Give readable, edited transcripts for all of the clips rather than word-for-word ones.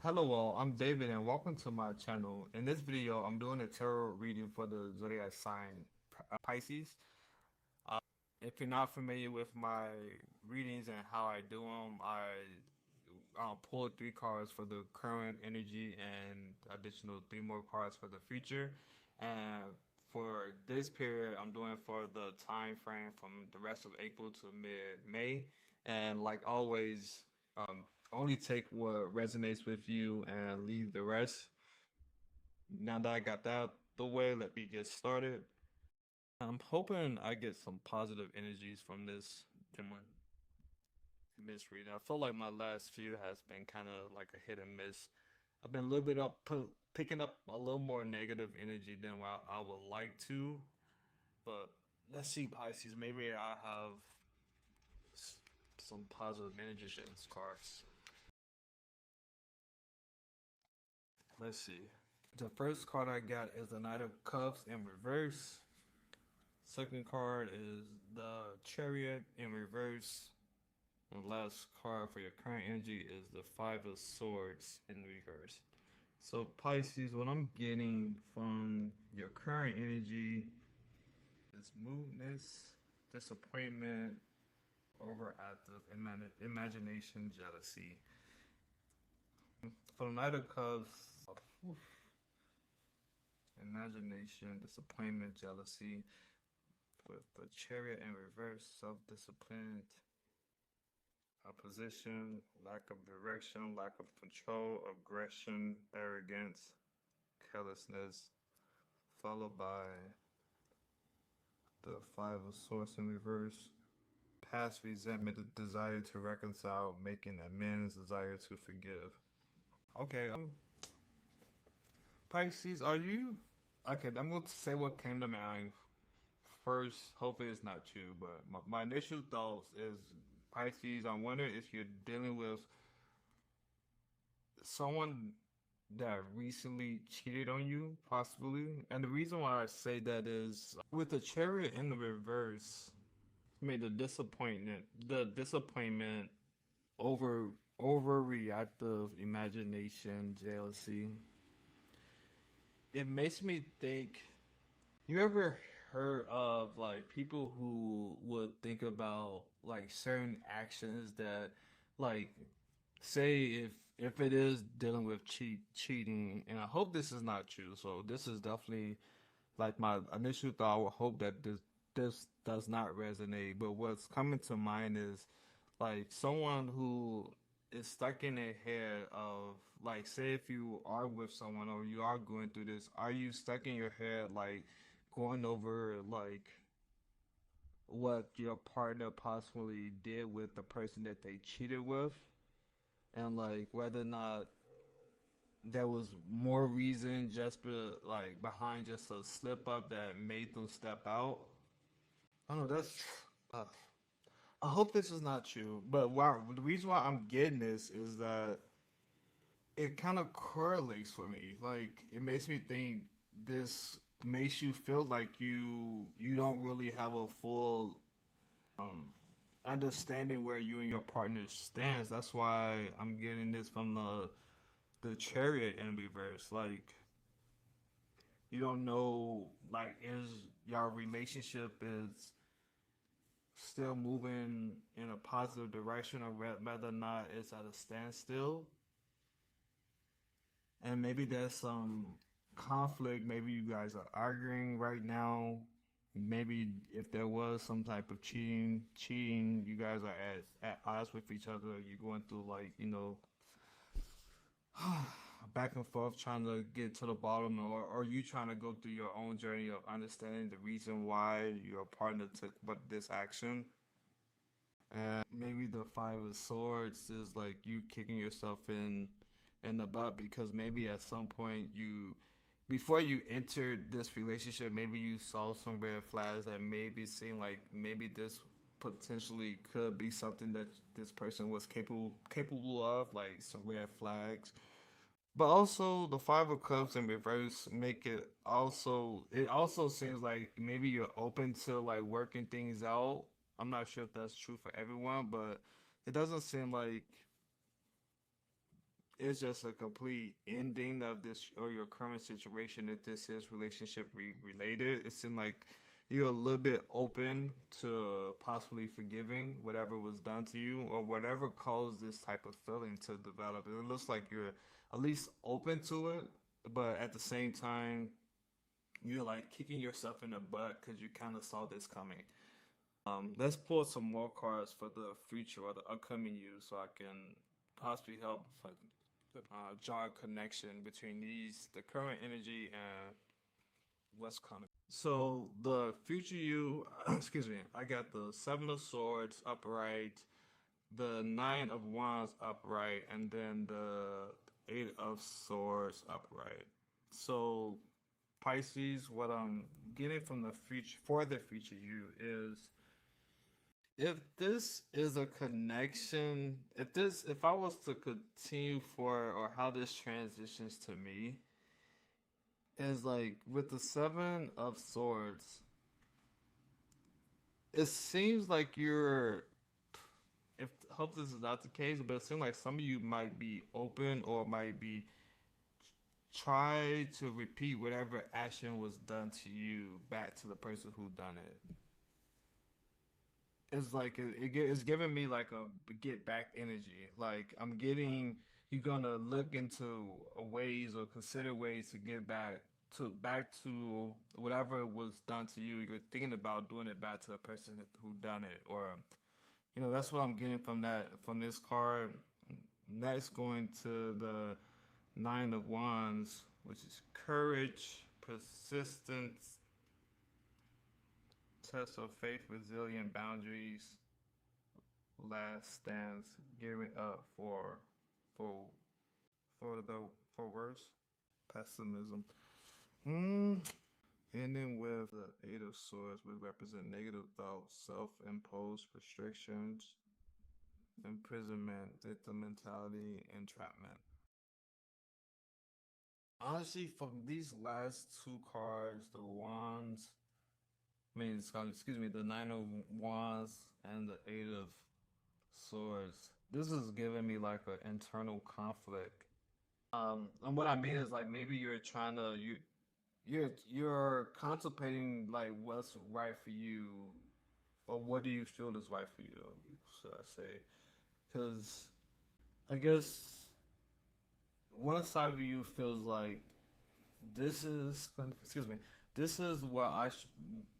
Hello all, I'm David and welcome to my channel. In this video, I'm doing a tarot reading for the zodiac sign Pisces. Uh, if you're not familiar with my readings and how I do them, I pull three cards for the current energy and additional three more cards for the future. And for this period, I'm doing for the time frame from the rest of April to mid-May. And like always, only take what resonates with you and leave the rest. Now that I got that out the way, let me get started. I'm hoping I get some positive energies from this reading. I feel like my last few has been kind of like a hit and miss. I've been a little bit picking up a little more negative energy than what I would like to. But let's see, Pisces. Maybe I have some positive energies in these cards. Let's see. The first card I got is the Knight of Cups in reverse. Second card is the Chariot in reverse. And the last card for your current energy is the Five of Swords in reverse. So Pisces, what I'm getting from your current energy is moodiness, disappointment, overactive imagination, jealousy. For the Knight of Cups, imagination, disappointment, jealousy. With the Chariot in reverse, self-discipline, opposition, lack of direction, lack of control, aggression, arrogance, carelessness, followed by the Five of Swords in reverse, past resentment, desire to reconcile, making amends, desire to forgive. Okay, Pisces, are you? Okay, I'm going to say what came to mind first. Hopefully, it's not true, but my initial thoughts is Pisces. I wonder if you're dealing with someone that recently cheated on you, possibly. And the reason why I say that is with the Chariot in the reverse, made the disappointment, over overreactive imagination, jealousy. It makes me think. You ever heard of like people who would think about like certain actions that, like, say if it is dealing with cheating, and I hope this is not true. So this is definitely like my initial thought. I would hope that this does not resonate. But what's coming to mind is like someone who is stuck in their head of, like, say if you are with someone or you are going through this, are you stuck in your head like going over like what your partner possibly did with the person that they cheated with, and like whether or not there was more reason just like behind just a slip up that made them step out. I don't know. Uh, I hope this is not true, but the reason why I'm getting this is that it kind of correlates for me. Like it makes me think this makes you feel like you don't really have a full um understanding where you and your partner stands. That's why I'm getting this from the Chariot in reverse. Like you don't know, like, is your relationship is still moving in a positive direction, or whether or not it's at a standstill. And maybe there's some conflict. Maybe you guys are arguing right now. Maybe if there was some type of cheating, you guys are at odds with each other. You're going through, like, back and forth trying to get to the bottom, or you trying to go through your own journey of understanding the reason why your partner took this action. And maybe the Five of Swords is like you kicking yourself in the butt because maybe at some point before you entered this relationship, maybe you saw some red flags that maybe seemed like maybe this potentially could be something that this person was capable of, like some red flags. But also the Five of Cups in reverse make it also seems like maybe you're open to like working things out. I'm not sure if that's true for everyone, but it doesn't seem like it's just a complete ending of this or your current situation. If this is relationship related, it seems like you're a little bit open to possibly forgiving whatever was done to you or whatever caused this type of feeling to develop. It looks like you're at least open to it, but at the same time, you're like kicking yourself in the butt because you kind of saw this coming. Let's pull some more cards for the future or the upcoming you, so I can possibly help draw a connection between the current energy, and what's coming. So the future you, excuse me, I got the Seven of Swords upright, the Nine of Wands upright, and then the Eight of Swords upright. So Pisces, what I'm getting from the future for the future you is if this is a connection, if I was to continue for or how this transitions to me, is like with the Seven of Swords, it seems like you're, if hope this is not the case, but it seems like some of you might be open or might be try to repeat whatever action was done to you back to the person who done it. It's like it's giving me like a get back energy. Like I'm getting you're gonna look into ways or consider ways to get back to whatever was done to you. You're thinking about doing it back to the person who done it, or that's what I'm getting from this card. Next, going to the Nine of Wands, which is courage, persistence, test of faith, resilient boundaries, last stands, giving up for the for worse, pessimism. Mm. Ending with the Eight of Swords, would represent negative thoughts, self-imposed restrictions, imprisonment, victim mentality, entrapment. Honestly, from these last two cards, the Wands, excuse me, the Nine of Wands and the Eight of Swords. This is giving me like an internal conflict. And what I mean is like maybe you're trying to you're contemplating like what's right for you, or what do you feel is right for you, should I say? Because I guess one side of you feels like this is excuse me, this is what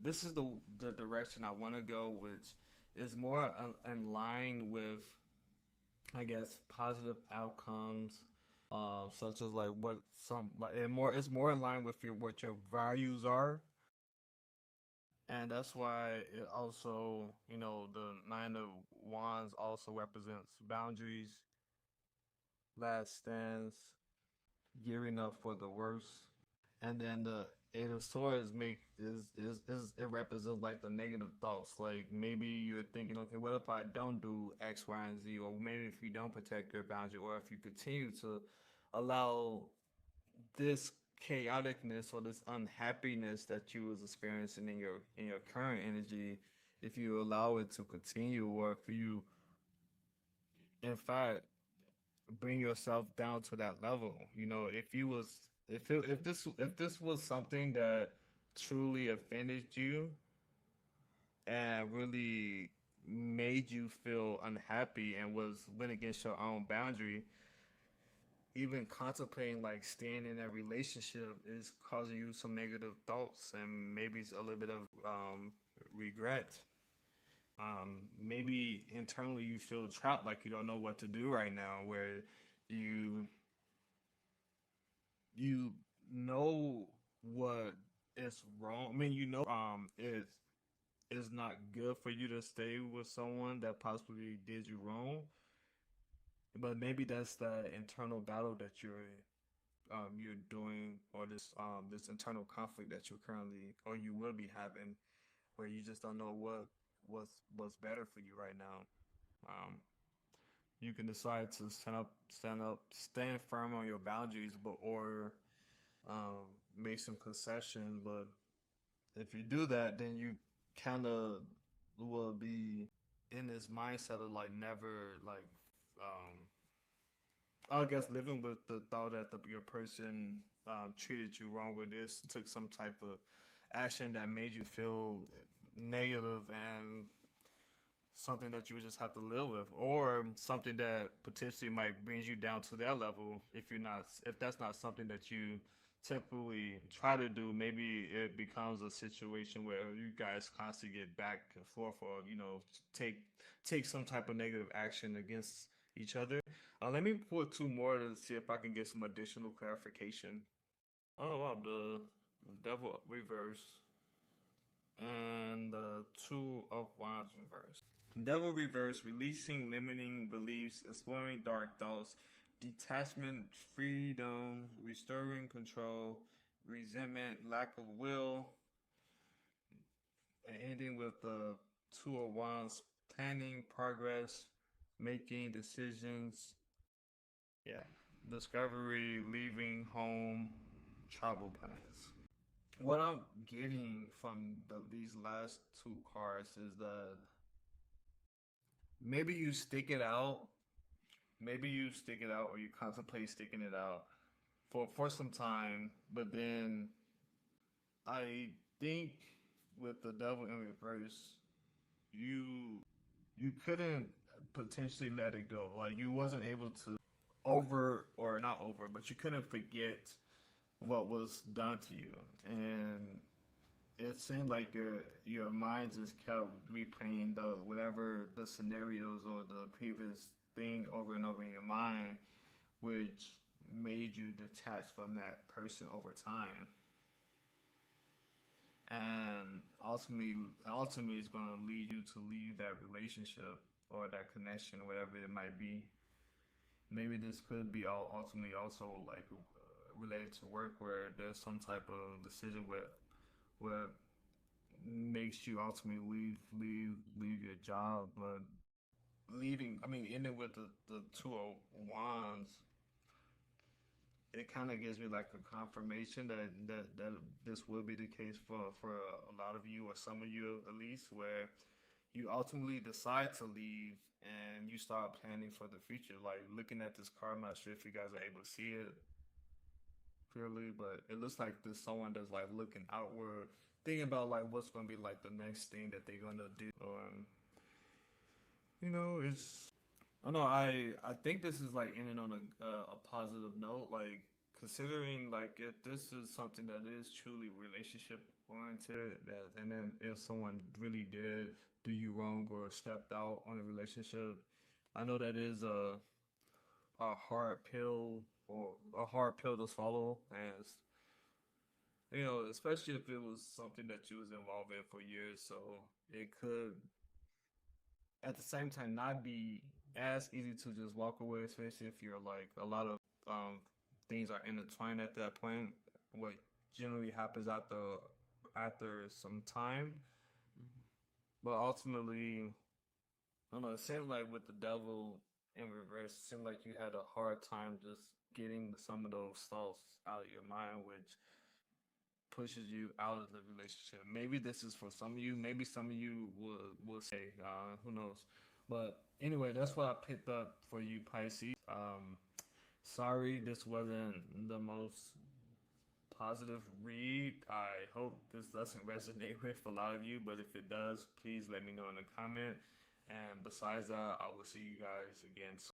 this is the direction I want to go, which is more in line with I guess positive outcomes, such as like what some like it's more in line with what your values are, and that's why it also the Nine of Wands also represents boundaries, last stands, gearing up for the worst, and then the Eight of Swords it represents like the negative thoughts. Like maybe you're thinking, okay, what if I don't do X, Y, and Z, or maybe if you don't protect your boundary, or if you continue to allow this chaoticness or this unhappiness that you was experiencing in your current energy, if you allow it to continue, or if you, in fact, bring yourself down to that level. If you was if this was something that truly offended you and really made you feel unhappy and went against your own boundary, even contemplating like staying in that relationship is causing you some negative thoughts and maybe it's a little bit of regret. Maybe internally you feel trapped, like you don't know what to do right now, where you you know what is wrong. I mean, it's not good for you to stay with someone that possibly did you wrong, but maybe that's the internal battle that you're doing, or this internal conflict that you're currently or you will be having, where you just don't know what's better for you right now. Um, you can decide to stand firm on your boundaries, but or make some concessions. But if you do that, then you kind of will be in this mindset of like never like um, I guess living with the thought that your person treated you wrong with this, took some type of action that made you feel negative and something that you would just have to live with, or something that potentially might bring you down to that level if that's not something that you typically try to do. Maybe it becomes a situation where you guys constantly get back and forth, or take take some type of negative action against each other. Let me pull two more to see if I can get some additional clarification. Oh wow, the devil reverse and the two of wands reverse. Devil reverse, releasing limiting beliefs, exploring dark thoughts, detachment, freedom, restoring control, resentment, lack of will, and ending with the two of wands, planning, progress, making decisions. Yeah, discovery, leaving home, travel plans. What I'm getting from these last two cards is that maybe you stick it out. Maybe you stick it out, or you contemplate sticking it out for some time. But then I think with the devil in reverse, you you couldn't potentially let it go. Like you wasn't able to over or not over, but you couldn't forget what was done to you, and it seemed like your mind just kept replaying the whatever the scenarios or the previous thing over and over in your mind, which made you detached from that person over time, and ultimately it's going to lead you to leave that relationship or that connection, whatever it might be. Maybe this could be ultimately also like related to work, where there's some type of decision where makes you ultimately leave your job. But leaving, I mean, ending with the two of wands, it kind of gives me like a confirmation that this will be the case for a lot of you, or some of you at least, where you ultimately decide to leave and you start planning for the future. Like looking at this card, I'm not sure if you guys are able to see it clearly, but it looks like there's someone that's like looking outward, thinking about like what's gonna be like the next thing that they're gonna do. It's I don't know. I think this is like ending on a positive note. Like considering like if this is something that is truly relationship oriented, that and then if someone really did do you wrong or stepped out on a relationship, I know that is a hard pill, or a hard pill to swallow, as especially if it was something that you was involved in for years. So it could at the same time not be as easy to just walk away, especially if you're like a lot of things are intertwined at that point. What generally happens after some time, but ultimately, I don't know. It seemed like with the devil in reverse, it seemed like you had a hard time just getting some of those thoughts out of your mind, which pushes you out of the relationship. Maybe this is for some of you. Maybe some of you will say, who knows. But anyway, that's what I picked up for you, Pisces. Sorry, this wasn't the most positive read. I hope this doesn't resonate with a lot of you, but if it does, please let me know in the comment. And besides that, I will see you guys again soon.